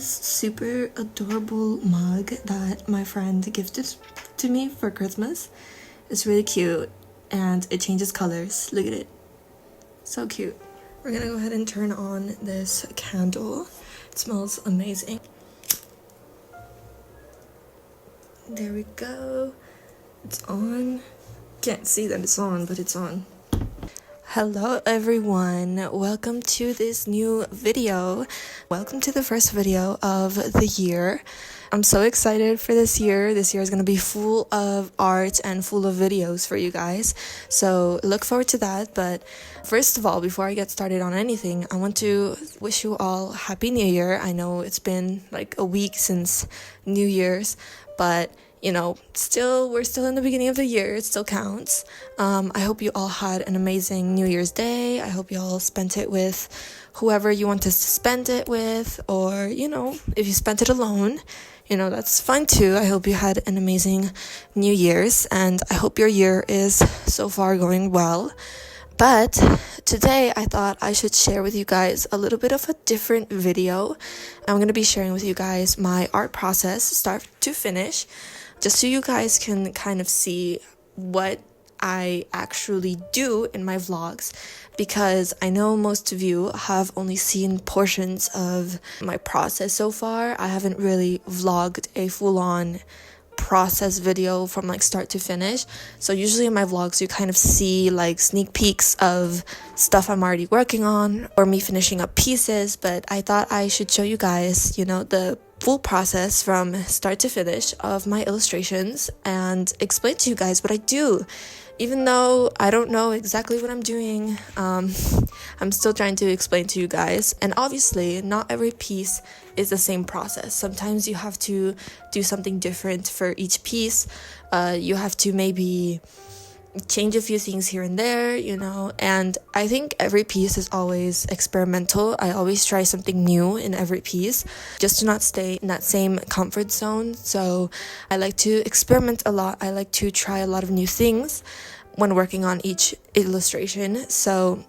this super adorable mug that my friend gifted to me for Christmas. It's really cute and it changes colors. Look at it. So cute. We're gonna go ahead and turn on this candle. It smells amazing. There we go. It's on. Can't see that it's on, but it's on. Hello everyone, welcome to this new video. Welcome to the first video of the year. I'm so excited for this year. This year is going to be full of art and full of videos for you guys. So look forward to that. But first of all, before I get started on anything, I want to wish you all Happy New Year. I know it's been like a week since New Year's, but you know, we're still in the beginning of the year. It still counts. I hope you all had an amazing New Year's Day. I hope you all spent it with whoever you want us to spend it with, or, you know, if you spent it alone, you know, that's fine too. I hope you had an amazing New Year's, and I hope your year is so far going well. But today I thought I should share with you guys a little bit of a different video. I'm going to be sharing with you guys my art process, start to finish, just so you guys can kind of see what I actually do in my vlogs, because I know most of you have only seen portions of my process so far. I haven't really vlogged a full-on process video from like start to finish. So usually in my vlogs you kind of see like sneak peeks of stuff I'm already working on or me finishing up pieces, but I thought I should show you guys, you know, the full process from start to finish of my illustrations and explain to you guys what I do. Even though I don't know exactly what I'm doing, I'm still trying to explain to you guys. And obviously, not every piece is the same process. Sometimes you have to do something different for each piece. You have to maybe change a few things here and there, you know, and I think every piece is always experimental. I always try something new in every piece just to not stay in that same comfort zone. So I like to experiment a lot. I like to try a lot of new things when working on each illustration. So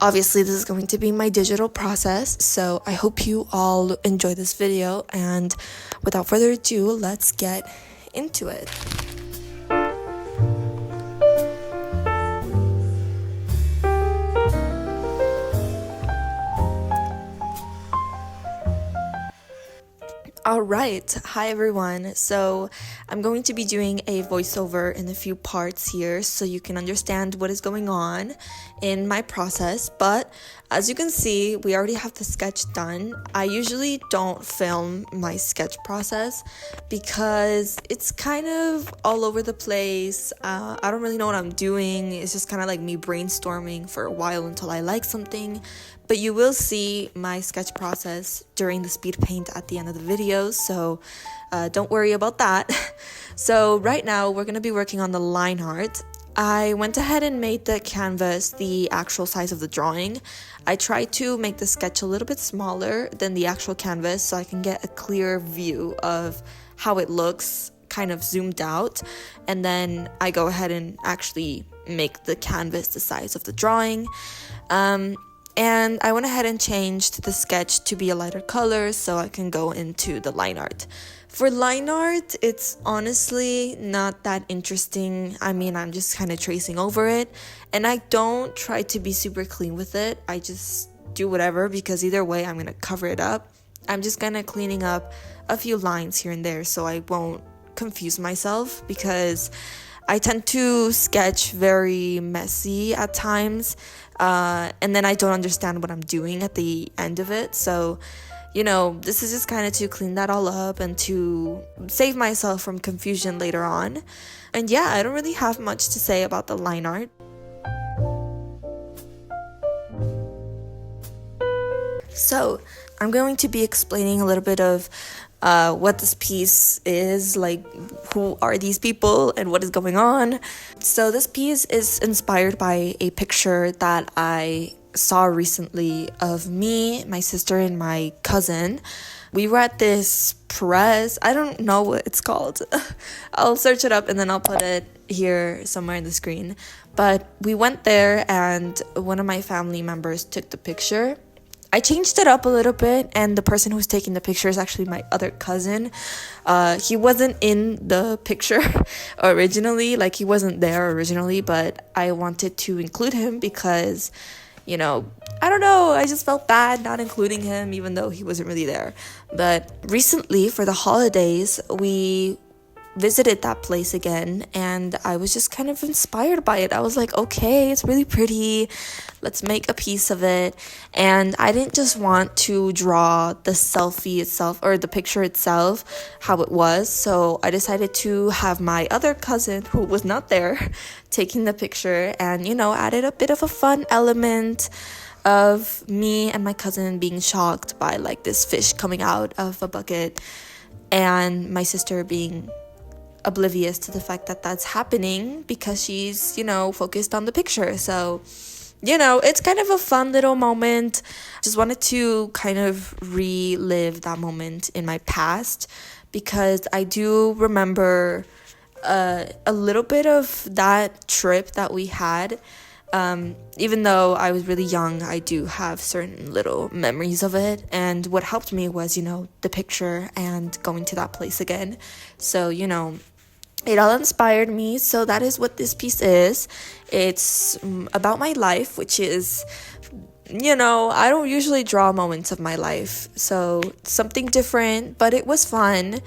obviously this is going to be my digital process. So I hope you all enjoy this video, and without further ado, let's get into it. Alright, hi everyone. So I'm going to be doing a voiceover in a few parts here so you can understand what is going on in my process. But as you can see, we already have the sketch done. I usually don't film my sketch process because it's kind of all over the place. I don't really know what I'm doing. It's just kind of like me brainstorming for a while until I like something. But you will see my sketch process during the speed paint at the end of the video, so don't worry about that. So right now we're going to be working on the line art. I went ahead and made the canvas the actual size of the drawing. I tried to make the sketch a little bit smaller than the actual canvas so I can get a clear view of how it looks kind of zoomed out, and then I go ahead and actually make the canvas the size of the drawing. And I went ahead and changed the sketch to be a lighter color so I can go into the line art. For line art, it's honestly not that interesting. I mean, I'm just kind of tracing over it, and I don't try to be super clean with it. I just do whatever, because either way I'm going to cover it up. I'm just kind of cleaning up a few lines here and there so I won't confuse myself, because I tend to sketch very messy at times, and then I don't understand what I'm doing at the end of it. So, you know, this is just kind of to clean that all up and to save myself from confusion later on. And yeah, I don't really have much to say about the line art. So, I'm going to be explaining a little bit of what this piece is, like who are these people and what is going on. So this piece is inspired by a picture that I saw recently of me, my sister, and my cousin. We were at this press. I don't know what it's called. I'll search it up and then I'll put it here somewhere in the screen. But we went there and one of my family members took the picture. I changed it up a little bit, and the person who's taking the picture is actually my other cousin. He wasn't in the picture originally, like he wasn't there originally, but I wanted to include him because, you know, I don't know, I just felt bad not including him even though he wasn't really there. But recently, for the holidays, we visited that place again, and I was just kind of inspired by it. I was like, okay, it's really pretty, let's make a piece of it. And I didn't just want to draw the selfie itself or the picture itself how it was, so I decided to have my other cousin, who was not there, taking the picture, and, you know, added a bit of a fun element of me and my cousin being shocked by like this fish coming out of a bucket, and my sister being oblivious to the fact that that's happening because she's, you know, focused on the picture. So, you know, it's kind of a fun little moment. Just wanted to kind of relive that moment in my past because I do remember a little bit of that trip that we had. Even though I was really young, I do have certain little memories of it, and what helped me was, you know, the picture and going to that place again. So, you know, it all inspired me. So that is what this piece is. It's about my life, which is, you know, I don't usually draw moments of my life, so something different, but it was fun.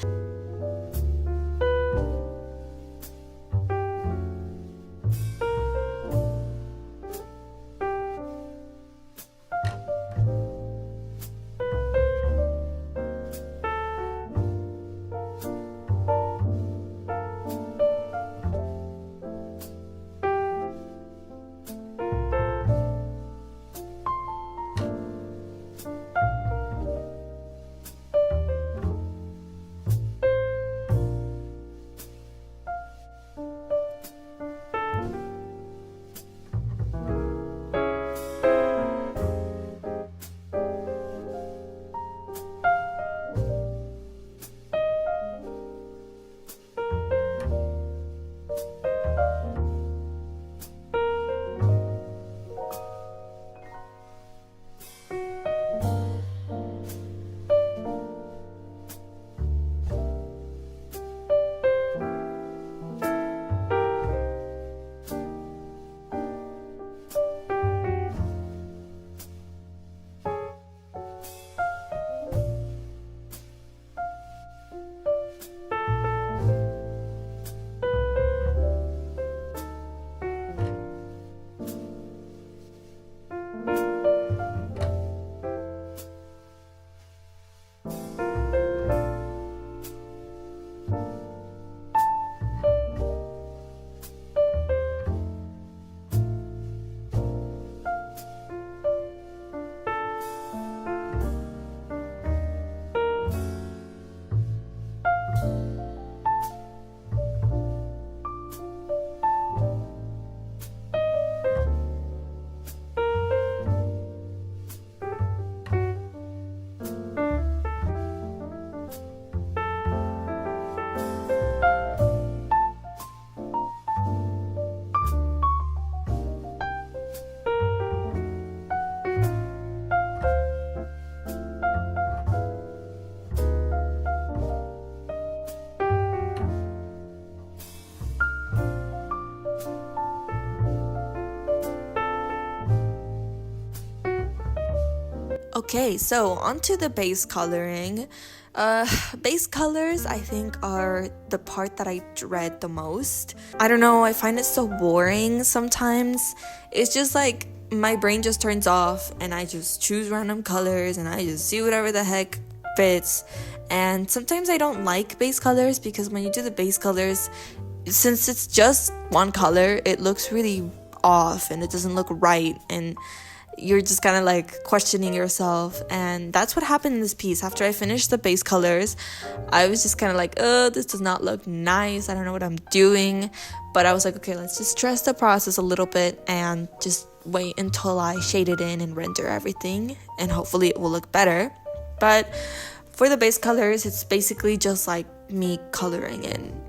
Okay, so onto the base coloring. Base colors, I think, are the part that I dread the most. I don't know, I find it so boring sometimes. It's just like my brain just turns off and I just choose random colors and I just see whatever the heck fits. And sometimes I don't like base colors because when you do the base colors, since it's just one color, it looks really off and it doesn't look right, and you're just kind of like questioning yourself. And that's what happened in this piece. After I finished the base colors, I was just kind of like, oh, this does not look nice, I don't know what I'm doing. But I was like, okay, let's just trust the process a little bit and just wait until I shade it in and render everything, and hopefully it will look better. But for the base colors, it's basically just like me coloring in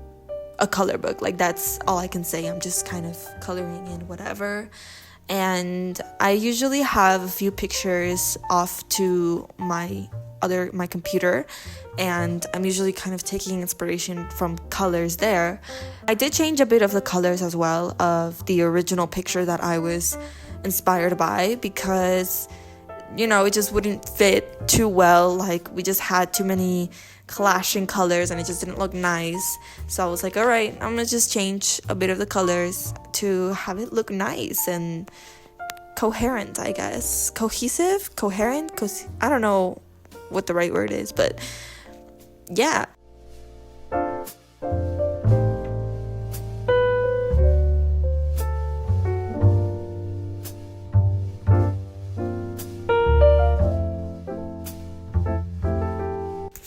a color book. Like, that's all I can say. I'm just kind of coloring in whatever. and I usually have a few pictures off to my computer, and I'm usually kind of taking inspiration from colors there. I did change a bit of the colors as well of the original picture that I was inspired by, because it just wouldn't fit too well. Like, we just had too many clashing colors and it just didn't look nice. So I was like, all right, I'm gonna just change a bit of the colors to have it look nice and coherent, I guess. Coherent? I don't know what the right word is, but yeah.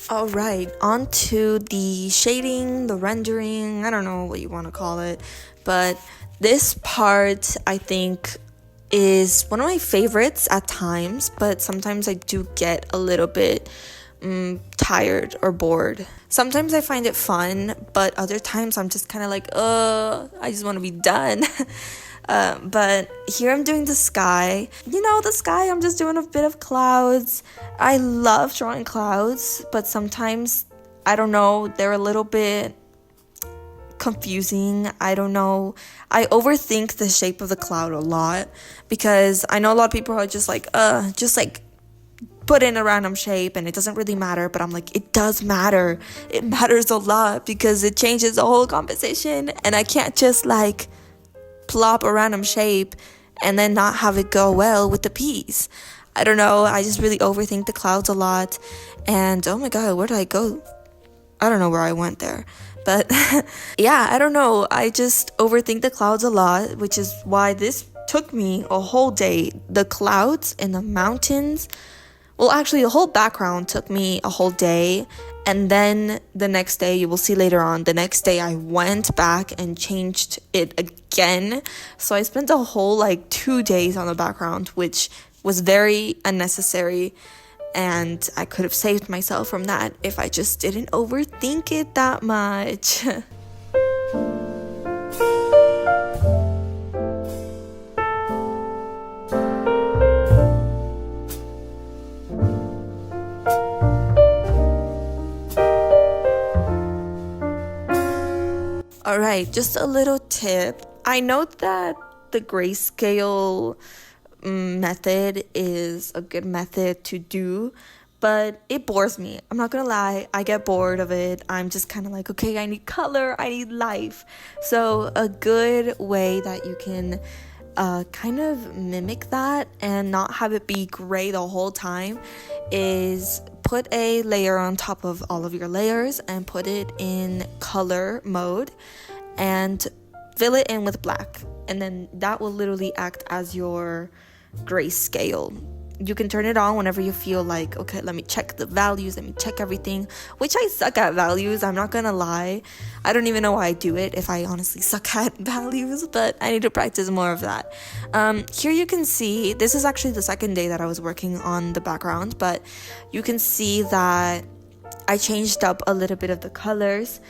Alright, on to the shading, the rendering, I don't know what you want to call it, but this part I think is one of my favorites at times, but sometimes I do get a little bit tired or bored. Sometimes I find it fun, but other times I'm just kind of like, I just want to be done. But here I'm doing the sky. The sky, I'm just doing a bit of clouds. I love drawing clouds, but sometimes, I don't know, they're a little bit confusing. I don't know. I overthink the shape of the cloud a lot, because I know a lot of people are just like put in a random shape and it doesn't really matter, but I'm like, it does matter. It matters a lot because it changes the whole composition, and I can't just plop a random shape and then not have it go well with the piece. I don't know, I just really overthink the clouds a lot. And oh my god, where did I go? I don't know where I went there, but yeah, I don't know, I just overthink the clouds a lot, which is why this took me a whole day. The clouds and the mountains, well, actually the whole background took me a whole day. And then the next day, you will see later on, the next day I went back and changed it again. So I spent a whole 2 days on the background, which was very unnecessary. And I could have saved myself from that if I just didn't overthink it that much. Alright, just a little tip. I know that the grayscale method is a good method to do, but it bores me. I'm not gonna lie, I get bored of it. I'm just kind of like, okay, I need color, I need life. So a good way that you can kind of mimic that and not have it be gray the whole time is put a layer on top of all of your layers and put it in color mode and fill it in with black, and then that will literally act as your grayscale. You can turn it on whenever you feel like, okay, let me check the values, let me check everything, which I suck at values, I'm not gonna lie. I don't even know why I do it if I honestly suck at values, but I need to practice more of that. Here you can see, this is actually the second day that I was working on the background, but you can see that I changed up a little bit of the colors.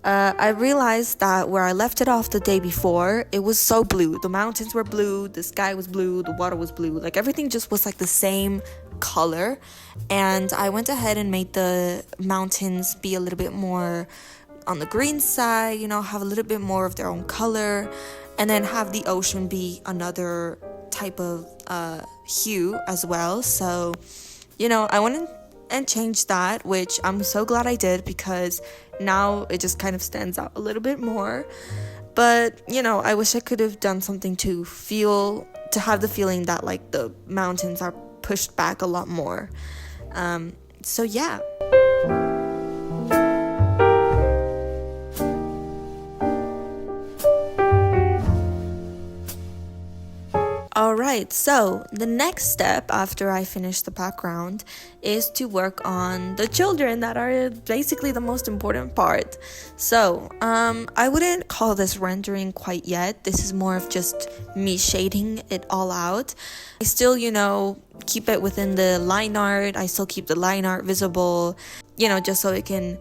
I realized that where I left it off the day before, it was so blue. The mountains were blue, the sky was blue, the water was blue. Everything just was the same color. And I went ahead and made the mountains be a little bit more on the green side, have a little bit more of their own color. And then have the ocean be another type of hue as well. So, I went and changed that, which I'm so glad I did, because now it just kind of stands out a little bit more. But I wish I could have done something to have the feeling that the mountains are pushed back a lot more. So yeah. Alright, so the next step after I finish the background is to work on the children that are basically the most important part. So, I wouldn't call this rendering quite yet. This is more of just me shading it all out. I still, keep it within the line art. I still keep the line art visible, just so I can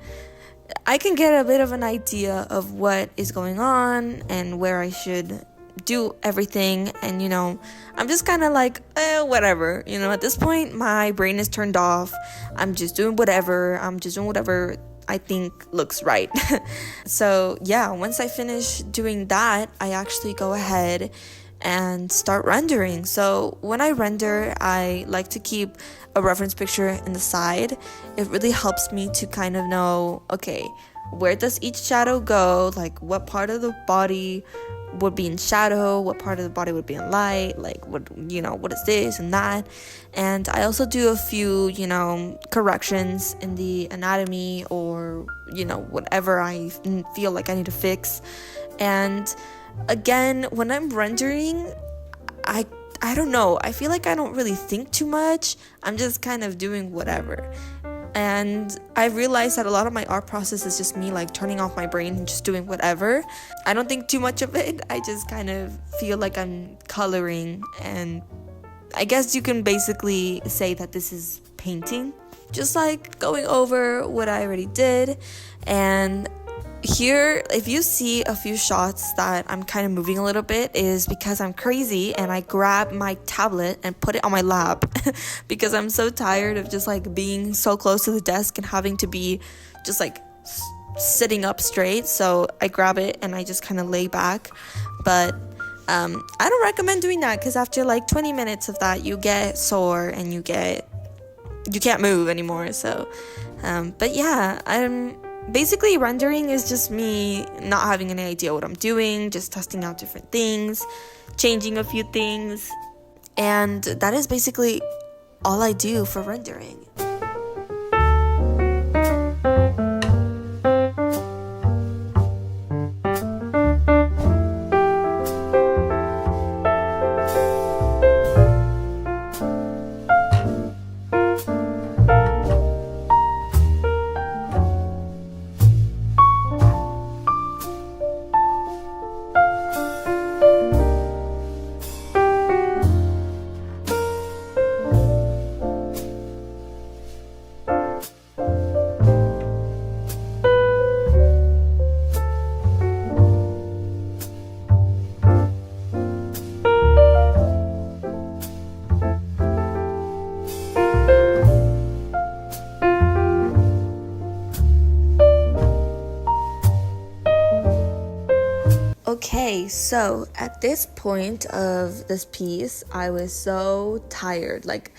get a bit of an idea of what is going on and where I should do everything, and I'm just kind of like whatever. At this point my brain is turned off. I'm just doing whatever. I think looks right. So yeah, once I finish doing that, I actually go ahead and start rendering. So when I render, I like to keep a reference picture in the side. It really helps me to kind of know, okay, where does each shadow go? Like, what part of the body would be in shadow, what part of the body would be in light, like what is this and that. And I also do a few corrections in the anatomy, or whatever I feel like I need to fix. And again, when I'm rendering, I don't know, I feel like I don't really think too much. I'm just kind of doing whatever. And I realized that a lot of my art process is just me like turning off my brain and just doing whatever. I don't think too much of it. I just kind of feel like I'm coloring, and I guess you can basically say that this is painting, just like going over what I already did. And here, if you see a few shots that I'm kind of moving a little bit, is because I'm crazy and I grab my tablet and put it on my lap because I'm so tired of just like being so close to the desk and having to be just like sitting up straight. So I grab it and I just kind of lay back. But I don't recommend doing that, because after like 20 minutes of that, you get sore and you can't move anymore. So but yeah, basically rendering is just me not having any idea what I'm doing, just testing out different things, changing a few things, and that is basically all I do for rendering. Okay, so at this point of this piece, I was so tired. Like,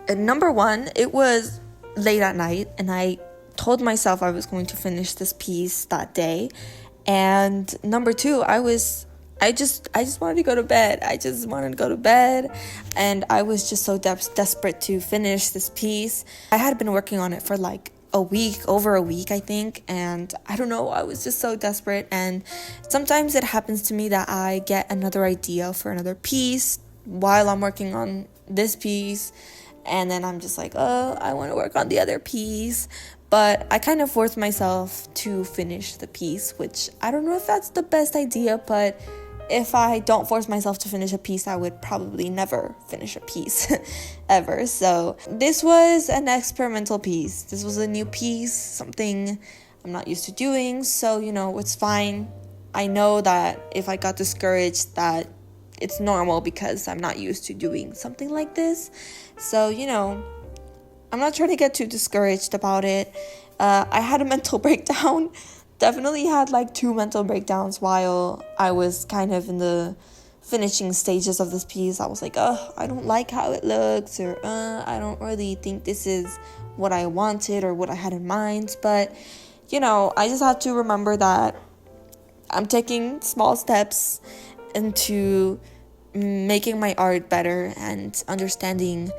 number one, it was late at night, and I told myself I was going to finish this piece that day. And number two, I just wanted to go to bed. I just wanted to go to bed, and I was just so desperate to finish this piece. I had been working on it for like over a week, I think, and I don't know, I was just so desperate. And sometimes it happens to me that I get another idea for another piece while I'm working on this piece, and then I'm just like, oh, I want to work on the other piece. But I kind of forced myself to finish the piece, which I don't know if that's the best idea, but if I don't force myself to finish a piece, I would probably never finish a piece ever. So this was an experimental piece. This was a new piece, something I'm not used to doing. So, it's fine. I know that if I got discouraged, that it's normal because I'm not used to doing something like this. So, I'm not trying to get too discouraged about it. I had a mental breakdown. Definitely had like 2 mental breakdowns while I was kind of in the finishing stages of this piece. I was like, I don't like how it looks, or I don't really think this is what I wanted or what I had in mind. But I just have to remember that I'm taking small steps into making my art better and understanding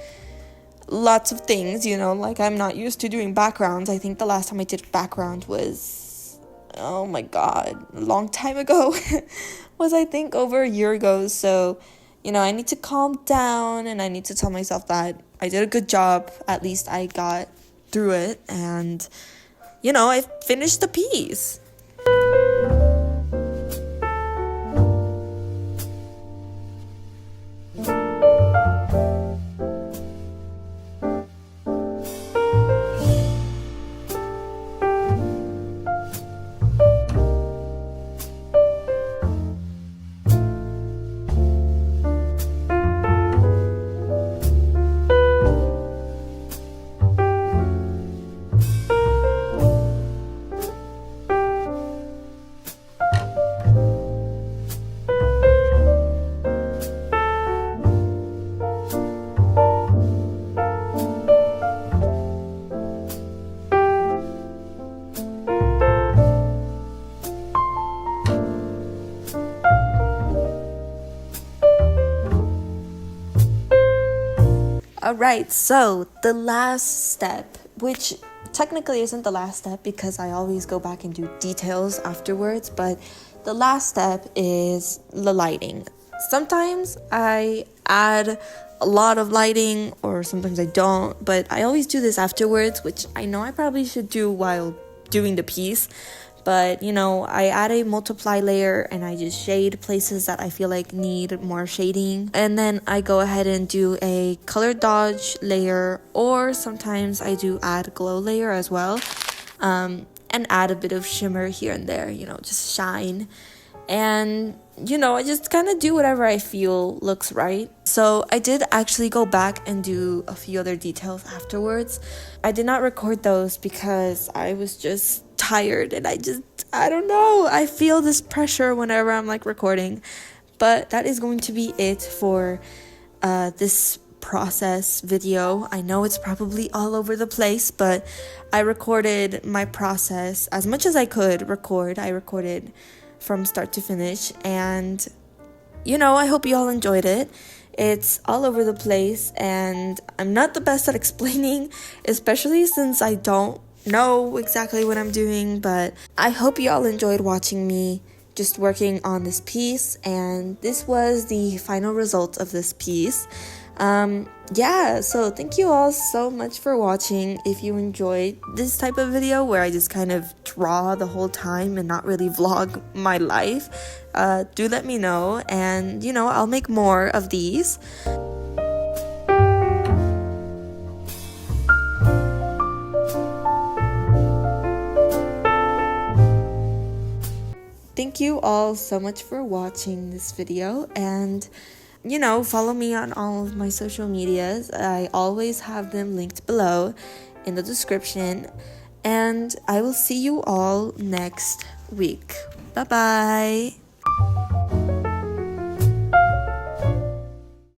lots of things. Like, I'm not used to doing backgrounds. I think the last time I did background was, oh my god, a long time ago. Was, I think, over a year ago. So I need to calm down, and I need to tell myself that I did a good job. At least I got through it, and I finished the piece. Alright, so the last step, which technically isn't the last step because I always go back and do details afterwards, but the last step is the lighting. Sometimes I add a lot of lighting or sometimes I don't, but I always do this afterwards, which I know I probably should do while doing the piece. But, you know, I add a multiply layer and I just shade places that I feel like need more shading. And then I go ahead and do a color dodge layer, or sometimes I do add glow layer as well. And add a bit of shimmer here and there, you know, just shine. And, you know, I just kind of do whatever I feel looks right. So I did actually go back and do a few other details afterwards. I did not record those because I was just tired and I don't know, I feel this pressure whenever I'm like recording. But that is going to be it for this process video. I know it's probably all over the place, but I recorded my process as much as I could record. I recorded from start to finish, and you know, I hope you all enjoyed it. It's all over the place and I'm not the best at explaining, especially since I don't know exactly what I'm doing, but I hope you all enjoyed watching me just working on this piece, and this was the final result of this piece. Yeah, so thank you all so much for watching. If you enjoyed this type of video where I just kind of draw the whole time and not really vlog my life, do let me know, and you know, I'll make more of these. Thank you all so much for watching this video, and you know, follow me on all of my social medias. I always have them linked below in the description, and I will see you all next week. Bye bye.